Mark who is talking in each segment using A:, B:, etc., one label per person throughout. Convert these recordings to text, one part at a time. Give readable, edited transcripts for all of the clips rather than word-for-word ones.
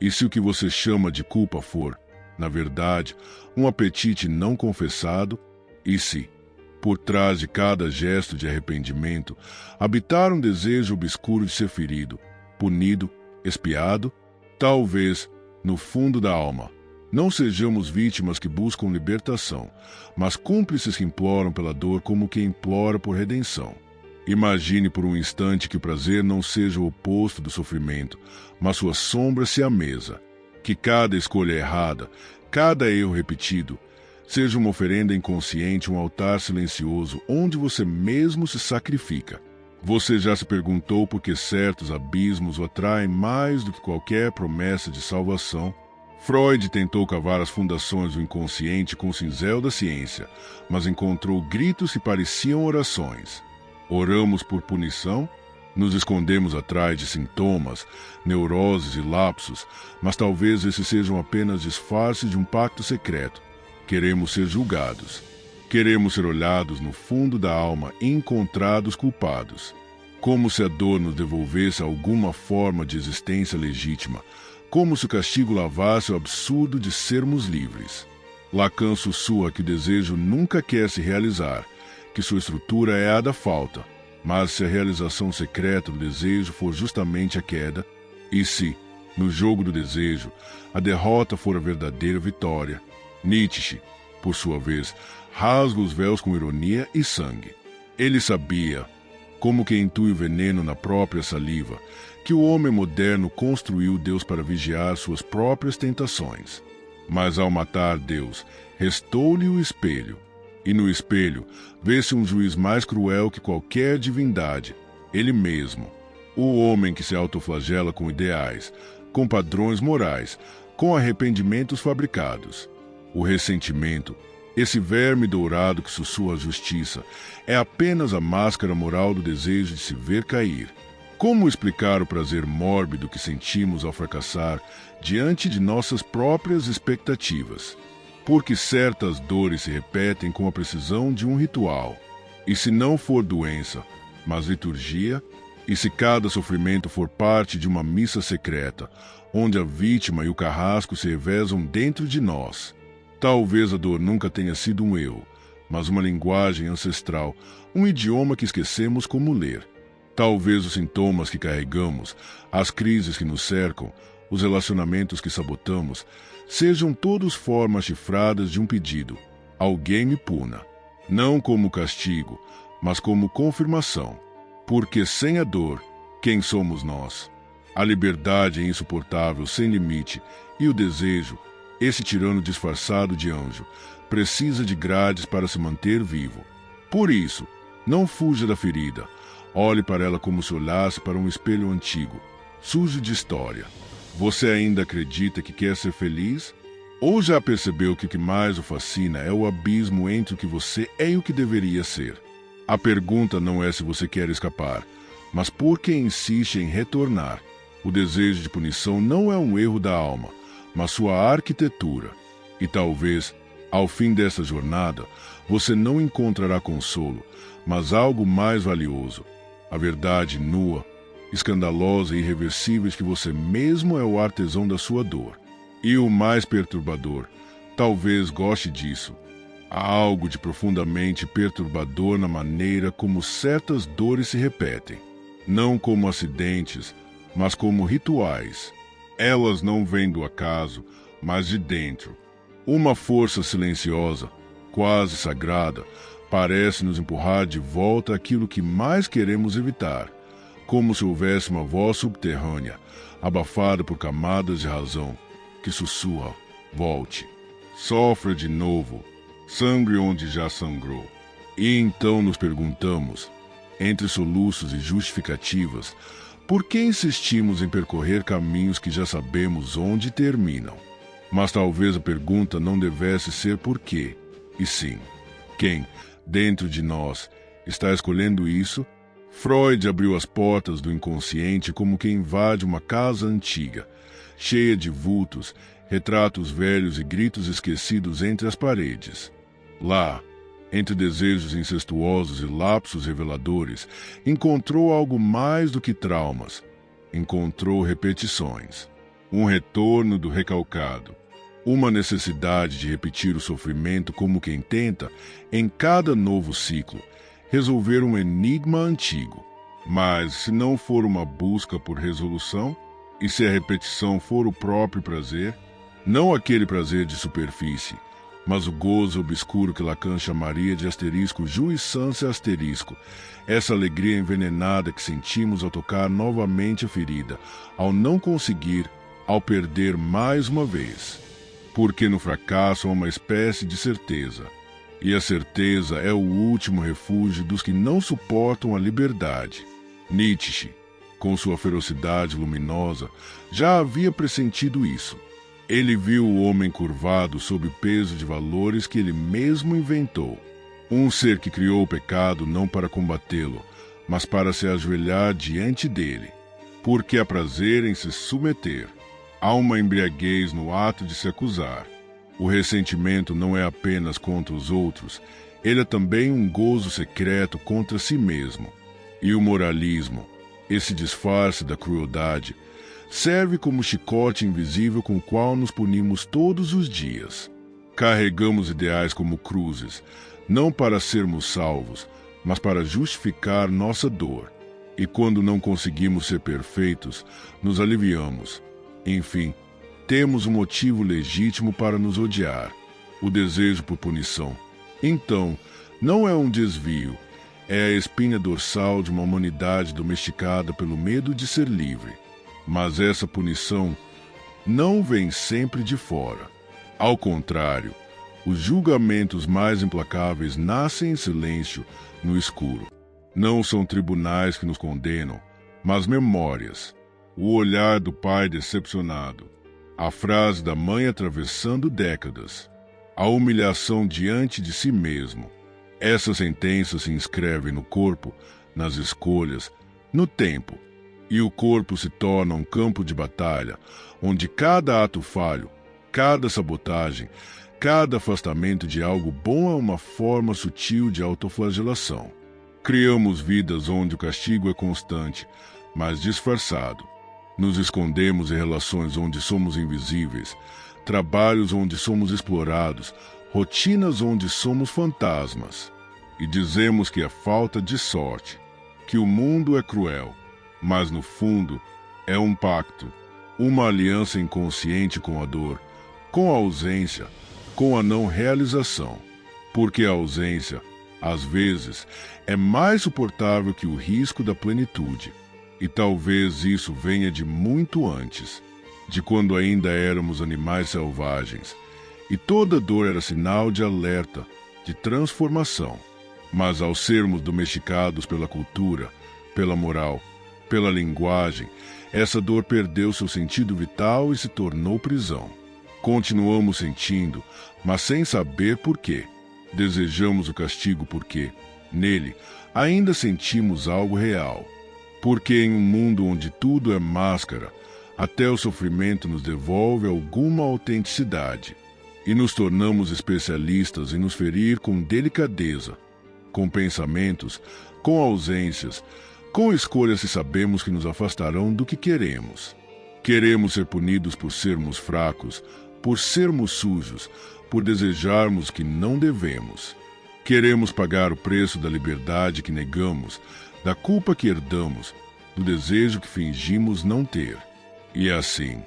A: E se o que você chama de culpa for, na verdade, um apetite não confessado, e se, por trás de cada gesto de arrependimento, habitar um desejo obscuro de ser ferido, punido, expiado, talvez, no fundo da alma, não sejamos vítimas que buscam libertação, mas cúmplices que imploram pela dor como quem implora por redenção. Imagine por um instante que o prazer não seja o oposto do sofrimento, mas sua sombra se amesa. Que cada escolha errada, cada erro repetido, seja uma oferenda inconsciente, um altar silencioso onde você mesmo se sacrifica. Você já se perguntou por que certos abismos o atraem mais do que qualquer promessa de salvação? Freud tentou cavar as fundações do inconsciente com o cinzel da ciência, mas encontrou gritos que pareciam orações. Oramos por punição? Nos escondemos atrás de sintomas, neuroses e lapsos, mas talvez esses sejam apenas disfarces de um pacto secreto. Queremos ser julgados. Queremos ser olhados no fundo da alma e encontrados culpados. Como se a dor nos devolvesse alguma forma de existência legítima, como se o castigo lavasse o absurdo de sermos livres. Lacan sussurra que o desejo nunca quer se realizar, que sua estrutura é a da falta, mas se a realização secreta do desejo for justamente a queda, e se, no jogo do desejo, a derrota for a verdadeira vitória, Nietzsche, por sua vez, rasga os véus com ironia e sangue. Ele sabia, como quem intui o veneno na própria saliva, que o homem moderno construiu Deus para vigiar suas próprias tentações. Mas ao matar Deus, restou-lhe o espelho. E no espelho, vê-se um juiz mais cruel que qualquer divindade, ele mesmo. O homem que se autoflagela com ideais, com padrões morais, com arrependimentos fabricados. O ressentimento, esse verme dourado que sussurra a justiça, é apenas a máscara moral do desejo de se ver cair. Como explicar o prazer mórbido que sentimos ao fracassar diante de nossas próprias expectativas? Porque certas dores se repetem com a precisão de um ritual. E se não for doença, mas liturgia, e se cada sofrimento for parte de uma missa secreta, onde a vítima e o carrasco se revezam dentro de nós, talvez a dor nunca tenha sido um eu, mas uma linguagem ancestral, um idioma que esquecemos como ler. Talvez os sintomas que carregamos, as crises que nos cercam, os relacionamentos que sabotamos, sejam todos formas chifradas de um pedido. Alguém me puna. Não como castigo, mas como confirmação. Porque sem a dor, quem somos nós? A liberdade é insuportável, sem limite, e o desejo, esse tirano disfarçado de anjo, precisa de grades para se manter vivo. Por isso, não fuja da ferida. Olhe para ela como se olhasse para um espelho antigo, sujo de história. Você ainda acredita que quer ser feliz? Ou já percebeu que o que mais o fascina é o abismo entre o que você é e o que deveria ser? A pergunta não é se você quer escapar, mas por que insiste em retornar. O desejo de punição não é um erro da alma, mas sua arquitetura. E talvez, ao fim dessa jornada, você não encontrará consolo, mas algo mais valioso. A verdade nua, escandalosa e irreversível de que você mesmo é o artesão da sua dor. E o mais perturbador, talvez goste disso, há algo de profundamente perturbador na maneira como certas dores se repetem. Não como acidentes, mas como rituais. Elas não vêm do acaso, mas de dentro. Uma força silenciosa, quase sagrada, parece nos empurrar de volta aquilo que mais queremos evitar, como se houvesse uma voz subterrânea, abafada por camadas de razão, que sussurra: volte, sofra de novo, sangre onde já sangrou. E então nos perguntamos, entre soluços e justificativas, por que insistimos em percorrer caminhos que já sabemos onde terminam? Mas talvez a pergunta não devesse ser por quê, e sim, quem, dentro de nós, está escolhendo isso? Freud abriu as portas do inconsciente como quem invade uma casa antiga, cheia de vultos, retratos velhos e gritos esquecidos entre as paredes. Lá, entre desejos incestuosos e lapsos reveladores, encontrou algo mais do que traumas. Encontrou repetições. um retorno do recalcado, uma necessidade de repetir o sofrimento como quem tenta, em cada novo ciclo, resolver um enigma antigo. Mas se não for uma busca por resolução, e se a repetição for o próprio prazer, não aquele prazer de superfície, mas o gozo obscuro que Lacan chamaria de jouissance asterisco, essa alegria envenenada que sentimos ao tocar novamente a ferida, ao não conseguir, ao perder mais uma vez. Porque no fracasso há uma espécie de certeza, e a certeza é o último refúgio dos que não suportam a liberdade. Nietzsche, com sua ferocidade luminosa, já havia pressentido isso. Ele viu o homem curvado sob o peso de valores que ele mesmo inventou. Um ser que criou o pecado não para combatê-lo, mas para se ajoelhar diante dele. Porque há prazer em se submeter. Há uma embriaguez no ato de se acusar. O ressentimento não é apenas contra os outros, ele é também um gozo secreto contra si mesmo. E o moralismo, esse disfarce da crueldade, serve como chicote invisível com o qual nos punimos todos os dias. Carregamos ideais como cruzes, não para sermos salvos, mas para justificar nossa dor. E quando não conseguimos ser perfeitos, nos aliviamos. Enfim, temos um motivo legítimo para nos odiar, o desejo por punição. Então, não é um desvio, é a espinha dorsal de uma humanidade domesticada pelo medo de ser livre. Mas essa punição não vem sempre de fora. Ao contrário, os julgamentos mais implacáveis nascem em silêncio, no escuro. Não são tribunais que nos condenam, mas memórias. O olhar do pai decepcionado, a frase da mãe atravessando décadas, a humilhação diante de si mesmo. Essa sentença se inscreve no corpo, nas escolhas, no tempo. E o corpo se torna um campo de batalha, onde cada ato falho, cada sabotagem, cada afastamento de algo bom é uma forma sutil de autoflagelação. Criamos vidas onde o castigo é constante, mas disfarçado. Nos escondemos em relações onde somos invisíveis, trabalhos onde somos explorados, rotinas onde somos fantasmas. E dizemos que é falta de sorte, que o mundo é cruel. Mas, no fundo, é um pacto, uma aliança inconsciente com a dor, com a ausência, com a não realização. Porque a ausência, às vezes, é mais suportável que o risco da plenitude. E talvez isso venha de muito antes, de quando ainda éramos animais selvagens. E toda dor era sinal de alerta, de transformação. Mas ao sermos domesticados pela cultura, pela moral, pela linguagem, essa dor perdeu seu sentido vital e se tornou prisão. Continuamos sentindo, mas sem saber por quê. Desejamos o castigo porque, nele, ainda sentimos algo real. Porque em um mundo onde tudo é máscara, até o sofrimento nos devolve alguma autenticidade. E nos tornamos especialistas em nos ferir com delicadeza, com pensamentos, com ausências, com escolhas que sabemos que nos afastarão do que queremos. Queremos ser punidos por sermos fracos, por sermos sujos, por desejarmos que não devemos. Queremos pagar o preço da liberdade que negamos, da culpa que herdamos, do desejo que fingimos não ter. E assim,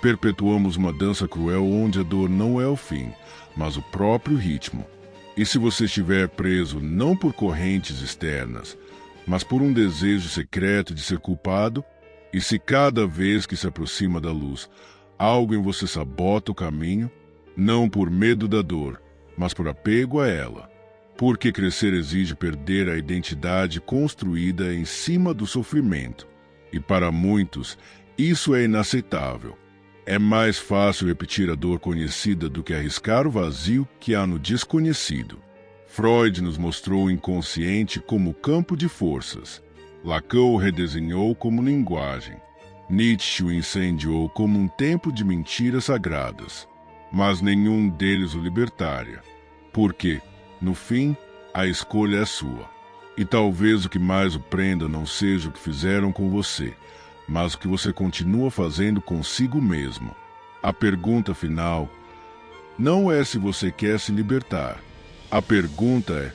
A: perpetuamos uma dança cruel onde a dor não é o fim, mas o próprio ritmo. E se você estiver preso não por correntes externas, mas por um desejo secreto de ser culpado, e se cada vez que se aproxima da luz, algo em você sabota o caminho, não por medo da dor, mas por apego a ela. Porque crescer exige perder a identidade construída em cima do sofrimento. E para muitos, isso é inaceitável. É mais fácil repetir a dor conhecida do que arriscar o vazio que há no desconhecido. Freud nos mostrou o inconsciente como campo de forças. Lacan o redesenhou como linguagem. Nietzsche o incendiou como um templo de mentiras sagradas. Mas nenhum deles o libertaria. Porque, no fim, a escolha é sua. E talvez o que mais o prenda não seja o que fizeram com você, mas o que você continua fazendo consigo mesmo. A pergunta final não é se você quer se libertar. A pergunta é: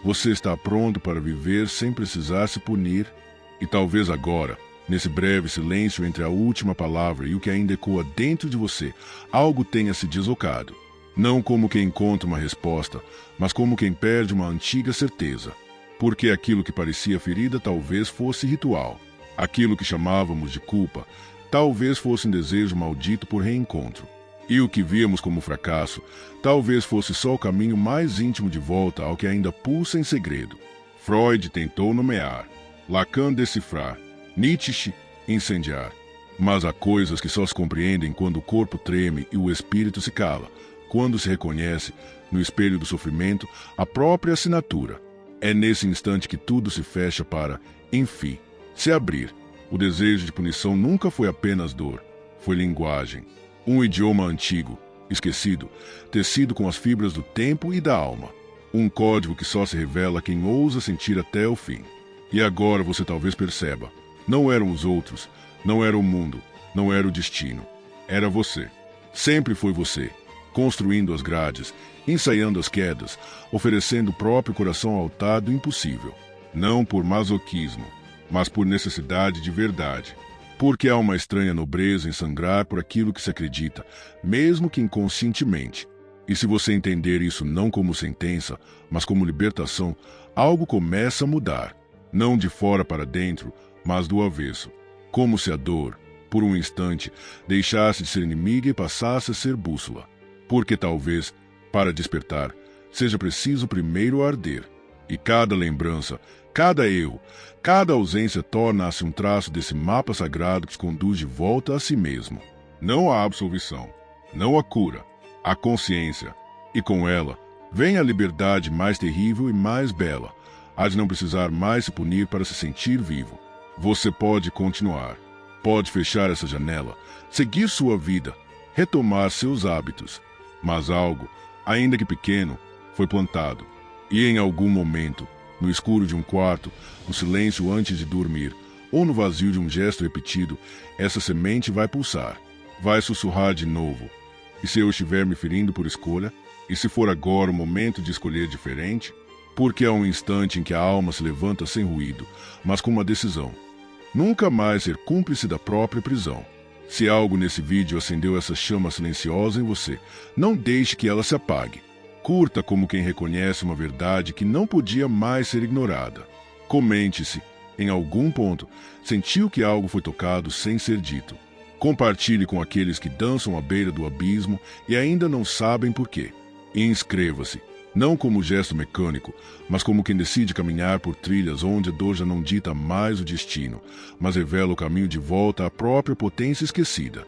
A: você está pronto para viver sem precisar se punir? E talvez agora, nesse breve silêncio entre a última palavra e o que ainda ecoa dentro de você, algo tenha se deslocado. Não como quem encontra uma resposta, mas como quem perde uma antiga certeza. Porque aquilo que parecia ferida talvez fosse ritual. Aquilo que chamávamos de culpa talvez fosse um desejo maldito por reencontro. E o que víamos como fracasso talvez fosse só o caminho mais íntimo de volta ao que ainda pulsa em segredo. Freud tentou nomear, Lacan decifrar, Nietzsche incendiar. Mas há coisas que só se compreendem quando o corpo treme e o espírito se cala, quando se reconhece, no espelho do sofrimento, a própria assinatura. É nesse instante que tudo se fecha para, enfim, se abrir. O desejo de punição nunca foi apenas dor, foi linguagem. Um idioma antigo, esquecido, tecido com as fibras do tempo e da alma. Um código que só se revela a quem ousa sentir até o fim. E agora você talvez perceba, não eram os outros, não era o mundo, não era o destino. Era você. Sempre foi você, construindo as grades, ensaiando as quedas, oferecendo o próprio coração ao altar do impossível. Não por masoquismo, mas por necessidade de verdade. Porque há uma estranha nobreza em sangrar por aquilo que se acredita, mesmo que inconscientemente. E se você entender isso não como sentença, mas como libertação, algo começa a mudar. Não de fora para dentro, mas do avesso. Como se a dor, por um instante, deixasse de ser inimiga e passasse a ser bússola. Porque talvez, para despertar, seja preciso primeiro arder. E cada lembrança, cada erro, cada ausência torna-se um traço desse mapa sagrado que te conduz de volta a si mesmo. Não há absolvição, não há cura, há consciência. E com ela, vem a liberdade mais terrível e mais bela, a de não precisar mais se punir para se sentir vivo. Você pode continuar, pode fechar essa janela, seguir sua vida, retomar seus hábitos. Mas algo, ainda que pequeno, foi plantado. E em algum momento, no escuro de um quarto, no silêncio antes de dormir, ou no vazio de um gesto repetido, essa semente vai pulsar, vai sussurrar de novo. E se eu estiver me ferindo por escolha, e se for agora o momento de escolher diferente, porque há um instante em que a alma se levanta sem ruído, mas com uma decisão. Nunca mais ser cúmplice da própria prisão. Se algo nesse vídeo acendeu essa chama silenciosa em você, não deixe que ela se apague. Curta como quem reconhece uma verdade que não podia mais ser ignorada. Comente se, em algum ponto, sentiu que algo foi tocado sem ser dito. Compartilhe com aqueles que dançam à beira do abismo e ainda não sabem por quê. E inscreva-se, não como gesto mecânico, mas como quem decide caminhar por trilhas onde a dor já não dita mais o destino, mas revela o caminho de volta à própria potência esquecida.